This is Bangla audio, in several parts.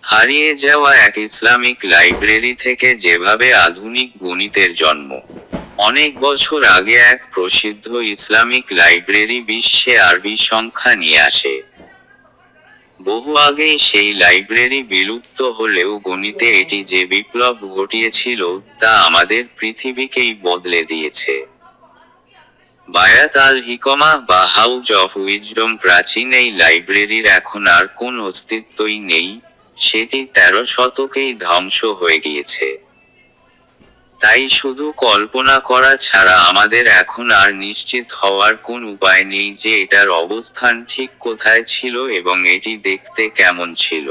হারিয়ে যাওয়া এক ইসলামিক লাইব্রেরি থেকে যেভাবে আধুনিক গণিতের জন্ম। অনেক বছর আগে এক প্রসিদ্ধ ইসলামিক লাইব্রেরি বিশ্বে আরবি সংখ্যা নিয়ে আসে। বহু আগেই সেই লাইব্রেরি বিলুপ্ত হলেও গণিতে এটি যে বিপ্লব ঘটিয়েছিল তা আমাদের পৃথিবীকেই বদলে দিয়েছে। বায়াত আল হিকমাহ বা হাউজ অফ উইজডম প্রাচীন এই লাইব্রেরির এখন আর কোন অস্তিত্বই নেই, সেটি 13 শতকেই ধ্বংস হয়ে গিয়েছে। তাই শুধু কল্পনা করা ছাড়া আমাদের এখন আর নিশ্চিত হওয়ার কোন উপায় নেই যে এটার অবস্থান ঠিক কোথায় ছিল এবং এটি দেখতে কেমন ছিল।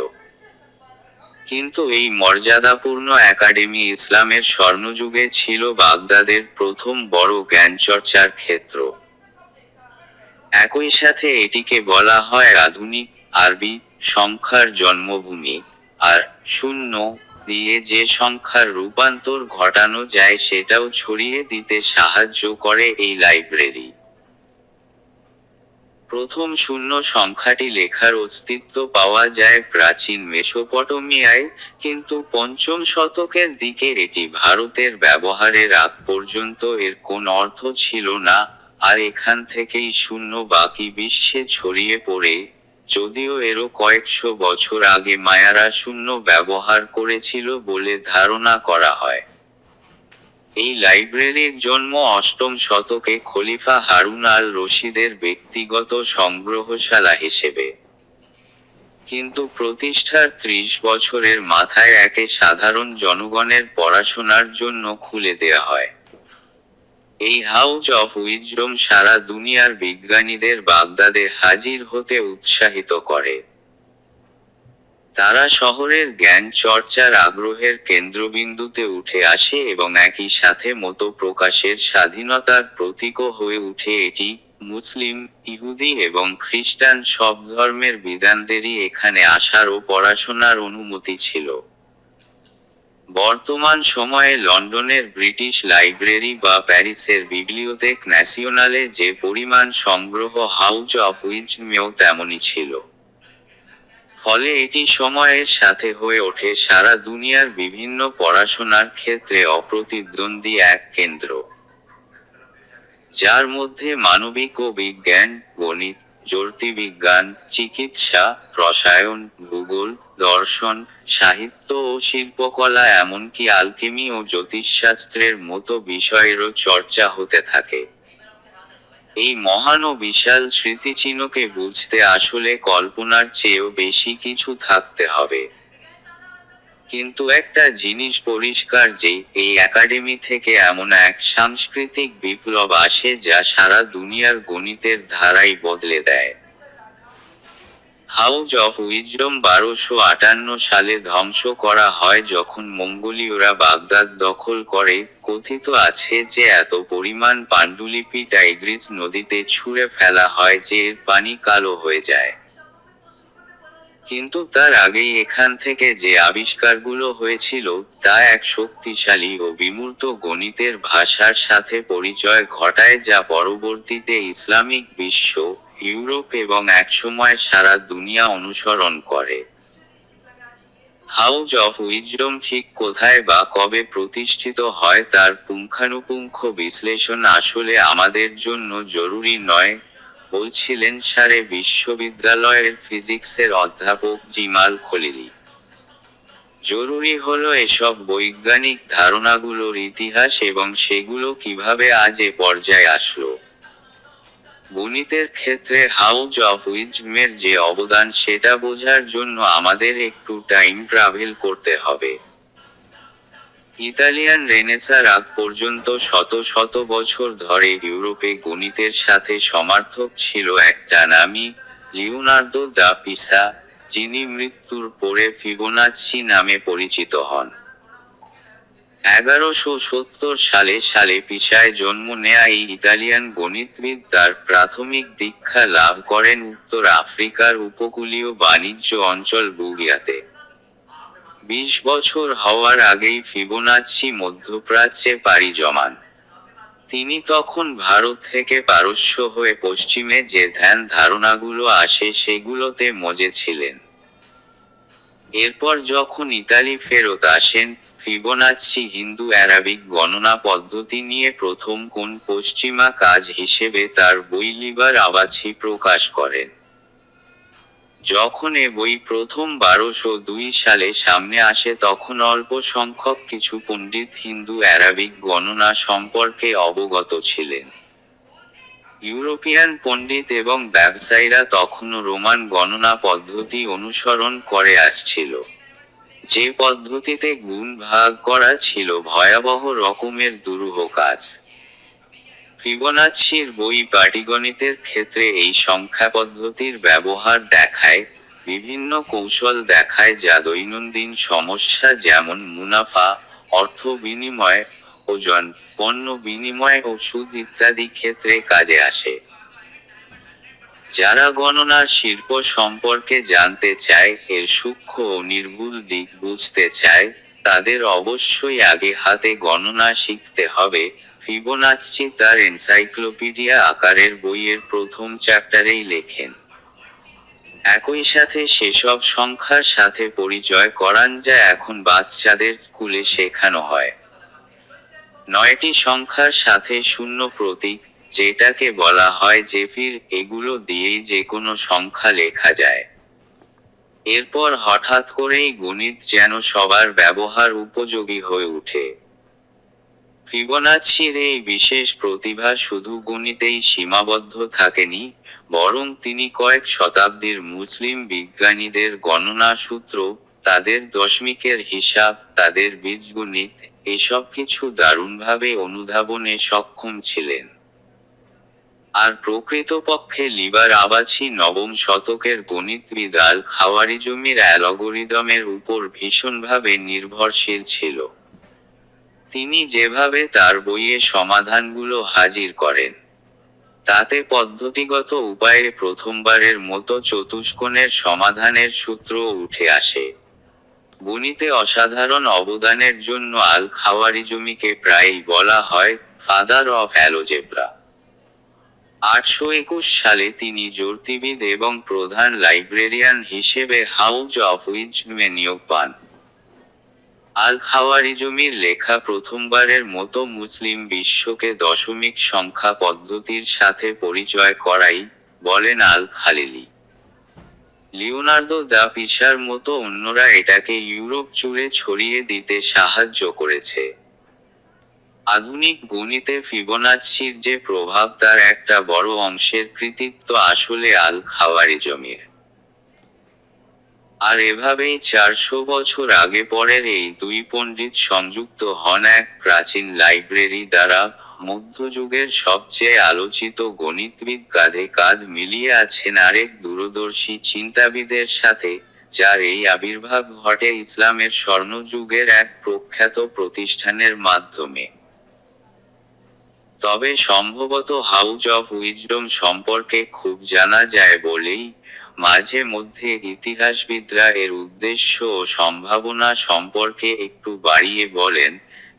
কিন্তু এই মর্যাদাপূর্ণ একাডেমি ইসলামের স্বর্ণযুগে ছিল বাগদাদের প্রথম বড় জ্ঞানচর্চার ক্ষেত্র। একই সাথে এটিকে বলা হয় আধুনিক আরবি সংখ্যার জন্মভূমি, আর শূন্য দিয়ে যে সংখ্যার রূপান্তর ঘটানো যায় সেটাও ছড়িয়ে দিতে সাহায্য করে এই লাইব্রেরি। প্রথম শূন্য সংখ্যাটি লেখার অস্তিত্ব পাওয়া যায় প্রাচীন মেসোপটেমিয়ায়, কিন্তু 5ম শতকের দিকে এটি ভারতের ব্যবহারের আগ পর্যন্ত এর কোন অর্থ ছিল না, আর এখান থেকেই শূন্য বাকি বিশ্বে ছড়িয়ে পড়ে, যদিও এরও কয়েকশো বছর আগে মায়ারা শূন্য ব্যবহার করেছিল বলে ধারণা করা হয়। এই লাইব্রেরির জন্ম 8ম শতকে খলিফা হারুন আল রশিদের ব্যক্তিগত সংগ্রহশালা হিসেবে। কিন্তু প্রতিষ্ঠার 30 বছরের মাথায় একে সাধারণ জনগণের পড়াশোনার জন্য খুলে দেয়া হয়। এই হাউজ অফ উইজডম সারা দুনিয়ার বিজ্ঞানীদের বাগদাদে হাজির হতে উৎসাহিত করে। তারা শহরের জ্ঞান চর্চার আগ্রহের কেন্দ্রবিন্দুতে উঠে আসে এবং একই সাথে মত প্রকাশের স্বাধীনতার প্রতীকও হয়ে উঠে এটি। মুসলিম, ইহুদি এবং খ্রিস্টান সব ধর্মের বিদ্বানদেরই এখানে আসার ও পড়াশোনার অনুমতি ছিল। বর্তমান সময়ে লন্ডনের ব্রিটিশ লাইব্রেরি বা প্যারিসের বিবলিওতেক ন্যাশনালে যে পরিমাণ সংগ্রহ হাউজ অফ উইজডমেও তেমনই ছিল। ফলে এটি সময়ের সাথে হয়ে ওঠে সারা দুনিয়ার বিভিন্ন পড়াশোনার ক্ষেত্রে অপ্রতিদ্বন্দ্বী এক কেন্দ্র, যার মধ্যে মানবিক ও বিজ্ঞান, গণিত, জ্যোতির্বিজ্ঞান, চিকিৎসা, রসায়ন, ভূগোল, দর্শন, সাহিত্য ও শিল্পকলা এমনকি আলকেমি ও জ্যোতিষশাস্ত্রের মতো বিষয়েরও চর্চা হতে থাকে। এই মহান ও বিশাল স্মৃতিচিহ্নকে বুঝতে আসলে কল্পনার চেয়েও বেশি কিছু থাকতে হবে। কিন্তু একটা জিনিস পরিষ্কার যে, এই একাডেমি থেকে এমন এক সাংস্কৃতিক বিপ্লব আসে যা সারা দুনিয়ার গণিতের ধারাই বদলে দেয়। হাউজ অফ উইজডম 1258 সালে ধ্বংস করা হয় যখন মঙ্গোলীয়রা বাগদাদ দখল করে। কথিত আছে যে এত পরিমাণ পান্ডুলিপি টাইগ্রিস নদীতে ছুঁড়ে ফেলা হয় যে এর পানি কালো হয়ে যায়। কিন্তু তার আগেই এখান থেকে যে আবিষ্কারগুলো হয়েছিল তা এক শক্তিশালী ও বিমূর্ত গণিতের ভাষার সাথে পরিচয় ঘটায় যা পরবর্তীতে ইসলামিক বিশ্ব, ইউরোপ এবং একসময় সারা দুনিয়া অনুসরণ করে। হাউজ অফ উইজডম ঠিক কোথায় বা কবে প্রতিষ্ঠিত হয় তার পুঙ্খানুপুঙ্খ বিশ্লেষণ আসলে আমাদের জন্য জরুরি নয়, বলছিলেন সারে বিশ্ববিদ্যালয়ের ফিজিক্সের অধ্যাপক জিমাল খলিলি। জরুরি হলো এসব বৈজ্ঞানিক ধারণাগুলোর ইতিহাস এবং সেগুলো কিভাবে আজ এ পর্যায়ে আসলো। গণিতের ক্ষেত্রে হাউজ অফ উইজডমের যে অবদান সেটা বোঝার জন্য আমাদের একটু টাইম ট্রাভেল করতে হবে। ইতালিয়ান রেনেসাঁর আগ পর্যন্ত শত শত বছর ধরে ইউরোপে গণিতের সাথে সমার্থক ছিল একটা নামই, লিওনার্দো দা পিসা, যিনি মৃত্যুর পরে ফিবোনাচ্চি নামে পরিচিত হন। 1170 সালে পিসায় জন্ম নেয়া এই ইতালিয়ান গণিতবিদ তার প্রাথমিক দীক্ষা লাভ করেন উত্তর আফ্রিকার উপকূলীয় বাণিজ্য অঞ্চল বুগিয়াতে। 20 বছর হওয়ার আগেই ফিবোনাচ্চি মধ্যপ্রাচ্যে পাড়ি জমান। তিনি তখন ভারত থেকে পারস্য হয়ে পশ্চিমে যে ধ্যান ধারণাগুলো আসে সেগুলোতে মজে ছিলেন। এরপর যখন ইতালি ফেরত আসেন, ফিবোনাচ্চি হিন্দু অ্যারাবিক গণনা পদ্ধতি নিয়ে প্রথম কোন পশ্চিমা কাজ হিসেবে তার বই লিবার আবাছি প্রকাশ করেন। যখন এ বই প্রথম 1202 সালে সামনে আসে তখন অল্প সংখ্যক কিছু পণ্ডিত হিন্দু অ্যারাবিক গণনা সম্পর্কে অবগত ছিলেন। ইউরোপিয়ান পণ্ডিত এবং ব্যবসায়ীরা তখনও রোমান গণনা পদ্ধতি অনুসরণ করে আসছিল, যে পদ্ধতিতে গুণ ভাগ করা ছিল ভয়াবহ রকমের দুরূহ কাজ। ফিবোনাচ্চির বই পাটিগণিতের ক্ষেত্রে এই সংখ্যা পদ্ধতির ব্যবহার দেখায়, বিভিন্ন কৌশল দেখায় যা দৈনন্দিন সমস্যা যেমন মুনাফা, অর্থ বিনিময়, ওজন, পণ্য বিনিময় ও সুদ ইত্যাদি ক্ষেত্রে কাজে আসে। যারা গণনার শিল্প সম্পর্কে জানতে চায়, এর সূক্ষ্ম ও নির্ভুল দিক বুঝতে চায়, তাদের অবশ্যই আগে হাতে গণনা শিখতে হবে। ফিবোনাচ্চি তার এনসাইক্লোপিডিয়া আকারের বইয়ের প্রথম চ্যাপ্টারেই লেখেন। একই সাথে সেসব সংখ্যার সাথে পরিচয় করান যা এখন বাচ্চাদের স্কুলে শেখানো হয়। 9টি সংখ্যার সাথে শূন্য প্রতীক, যেটাকে বলা হয় জেফির, এগুলো দিয়েই যে কোনো সংখ্যা লেখা যায়। এরপর হঠাৎ করেই গণিত যেন সবার ব্যবহার উপযোগী হয়ে ওঠে। ফিবোনাচ্চির এই বিশেষ প্রতিভা শুধু গণিতেই সীমাবদ্ধ থাকেনি, বরং তিনি কয়েক শতাব্দীর মুসলিম বিজ্ঞানীদের গণনা সূত্র, তাদের দশমিকের হিসাব, তাদের বীজগণিত, এসব কিছু দারুণভাবে অনুধাবনে সক্ষম ছিলেন। আর প্রকৃতপক্ষে লিবার আবাছি নবম শতকের গণিতবিদ আল-খাওয়ারিজমির অ্যালগরিদমের উপর ভীষণভাবে নির্ভরশীল ছিল। তিনি যেভাবে তার বইয়ে সমাধানগুলো হাজির করেন, তাতে পদ্ধতিগত উপায়ে প্রথমবারের মতো চতুষ্কোণের সমাধানের সূত্র উঠে আসে। গণিতে অসাধারণ অবদানের জন্য আল-খাওয়ারিজমিকে প্রায়ই বলা হয় ফাদার অফ অ্যালজেব্রা। 821 সালে তিনি জ্যোতির্বিদ এবং প্রধান লাইব্রেরিয়ান হিসেবে হাউজ অফ উইজডমে নিয়োগ পান। আল-খাওয়ারিজমির লেখা প্রথমবারের মতো মুসলিম বিশ্বকে দশমিক সংখ্যা পদ্ধতির সাথে পরিচয় করাই, বলেন আল-খালিলি। লিওনার্দো দা পিসার মতো অন্যরা এটাকে ইউরোপ জুড়ে ছড়িয়ে দিতে সাহায্য করেছে। আধুনিক গণিতে ফিবোনাচ্চির যে প্রভাব তার একটা বড় অংশের কৃতিত্ব আসলে আল-খাওয়ারিজমির। আর এভাবেই 400 বছর আগে পরের এই দুই পণ্ডিত সংযুক্ত হন এক প্রাচীন লাইব্রেরি দ্বারা। মধ্যযুগের সবচেয়ে আলোচিত গণিতবিদ কাঁধে কাঁধ মিলিয়ে আছেন আরেক দূরদর্শী চিন্তাবিদের সাথে, যার এই আবির্ভাব ঘটে ইসলামের স্বর্ণযুগের এক প্রখ্যাত প্রতিষ্ঠানের মাধ্যমে। তবে সম্ভবত হাউজ অফ উইজডম সম্পর্কে খুব জানা যায় বলেই, মাঝে মধ্যে ইতিহাসবিদরা এর উদ্দেশ্য ও সম্ভাবনা সম্পর্কে একটু বাড়িয়ে বলেন,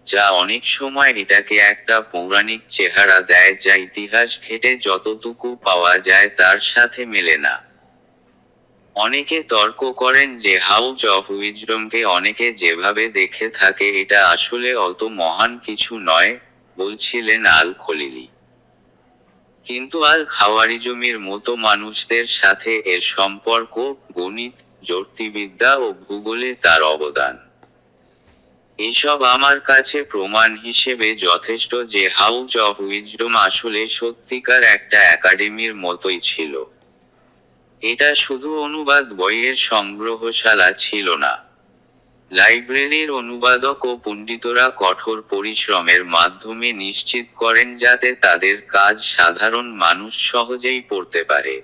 যা অনেক সময় এটাকে একটা পৌরাণিক চেহারা দেয় যা ইতিহাস ঘেঁটে যতটুকু পাওয়া যায় তার সাথে মেলে না। অনেকে তর্ক করেন যে হাউজ অফ উইজডমকে অনেকে যেভাবে দেখে থাকে এটা আসলে অত মহান কিছু নয়, বলছিলেন আল-খলিলি। কিন্তু আল-খাওয়ারিজমির মতো মানুষদের সাথে এর সম্পর্ক, গণিত, জ্যোতির্বিদ্যা ও ভূগোলে তার অবদান, এসব আমার কাছে প্রমাণ হিসেবে যথেষ্ট যে হাউজ অফ উইজডম আসলে সত্যিকার একটা একাডেমির মতোই ছিল। এটা শুধু অনুবাদ বইয়ের সংগ্রহশালা ছিল না। লাইব্রেরির অনুবাদক ও পণ্ডিতরা কঠোর পরিশ্রমের মাধ্যমে নিশ্চিত করেন যাতে তাদের কাজ সাধারণ মানুষ সহজেই পড়তে পারে।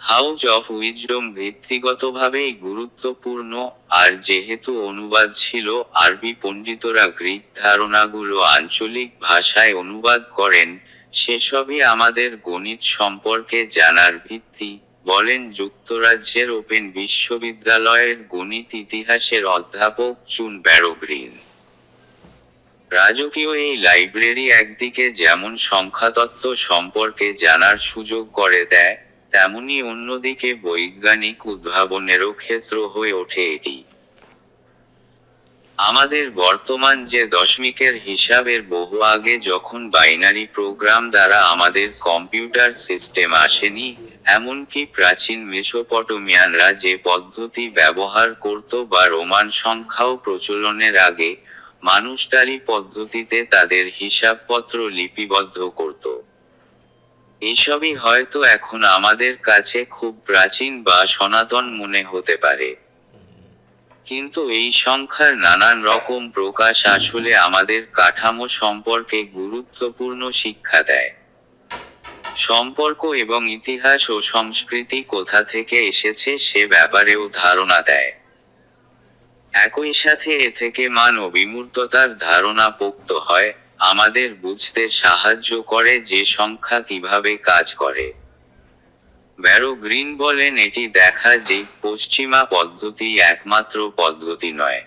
হাউজ অফ উইজডম ভিত্তিগতভাবেই গুরুত্বপূর্ণ, আর যেহেতু অনুবাদ ছিল, আরবি পণ্ডিতরা গ্রিক ধারণাগুলো আঞ্চলিক ভাষায় অনুবাদ করেন, সেসবই আমাদের গণিত সম্পর্কে জানার ভিত্তি, বলেন যুক্তরাজ্যের ওপেন বিশ্ববিদ্যালয়ের গণিত ইতিহাসের অধ্যাপক জুন ব্যারো গ্রিন। রাজকীয় এই লাইব্রেরি একদিকে যেমন সংখ্যাতত্ত্ব সম্পর্কে জানার সুযোগ করে দেয়, তেমনি অন্যদিকে বৈজ্ঞানিক উদ্ভাবনেরও ক্ষেত্র হয়ে ওঠে এটি। আমাদের বর্তমান যে দশমিকের হিসাবের বহু আগে যখন বাইনারি প্রোগ্রাম দ্বারা আমাদের কম্পিউটার সিস্টেম আসেনি, এমনকি প্রাচীন মেসোপটেমিয়ানরা যে পদ্ধতি ব্যবহার করত বা রোমান সংখ্যাও প্রচলনের আগে, মানুষ টালি পদ্ধতিতে তাদের হিসাবপত্র লিপিবদ্ধ করত। এসবই হয়তো এখন আমাদের কাছে খুব প্রাচীন বা সনাতন মনে হতে পারে। কিন্তু এই সংখ্যার নানান রকম প্রকাশ আসলে আমাদের কাঠামো সম্পর্কে গুরুত্বপূর্ণ শিক্ষা দেয়। সম্পর্ক এবং ইতিহাস ও সংস্কৃতি কোথা থেকে এসেছে সে ব্যাপারেও ধারণা দেয়। একই সাথে এ থেকে মান ও বিমূর্ততার ধারণা পোক্ত হয়, আমাদের বুঝতে সাহায্য করে যে সংখ্যা কিভাবে কাজ করে। ব্যারো গ্রিন বলেন এটি দেখা যে পশ্চিমা পদ্ধতি একমাত্র পদ্ধতি নয়।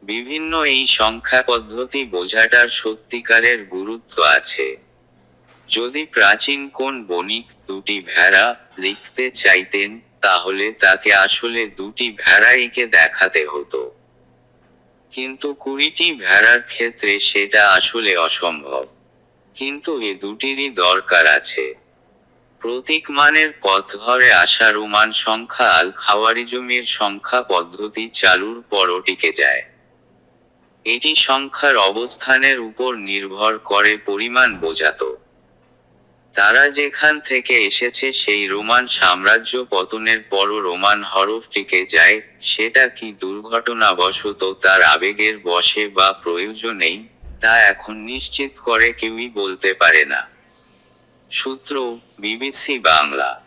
বিভিন্ন এই সংখ্যা পদ্ধতি বোঝাটার সত্যিকারের গুরুত্ব আছে। যদি প্রাচীন কোন বণিক দুটি ভেড়া লিখতে চাইতেন, তাহলে তাকে আসলে দুটি ভেড়াইকে দেখাতে হতো। কিন্তু 20টি ভেড়ার ক্ষেত্রে সেটা আসলে অসম্ভব। কিন্তু এ দুটিরই দরকার আছে। প্রতীক মানের পথ ধরে আসা রোমান সংখ্যা আল খাওয়ারিজমের সংখ্যা পদ্ধতি চালুর পরও টিকে যায়। এটি সংখ্যার অবস্থানের উপর নির্ভর করে পরিমাণ বোঝাতো। তারা যেখান থেকে এসেছে সেই রোমান সাম্রাজ্য পতনের পরও রোমান হরফ টিকে যায়, সেটা কি দুর্ঘটনাবশত তার আবেগের বশে বা প্রয়োজনেই, তা এখন নিশ্চিত করে কেউই বলতে পারে না। সূত্র: বিবিসি বাংলা।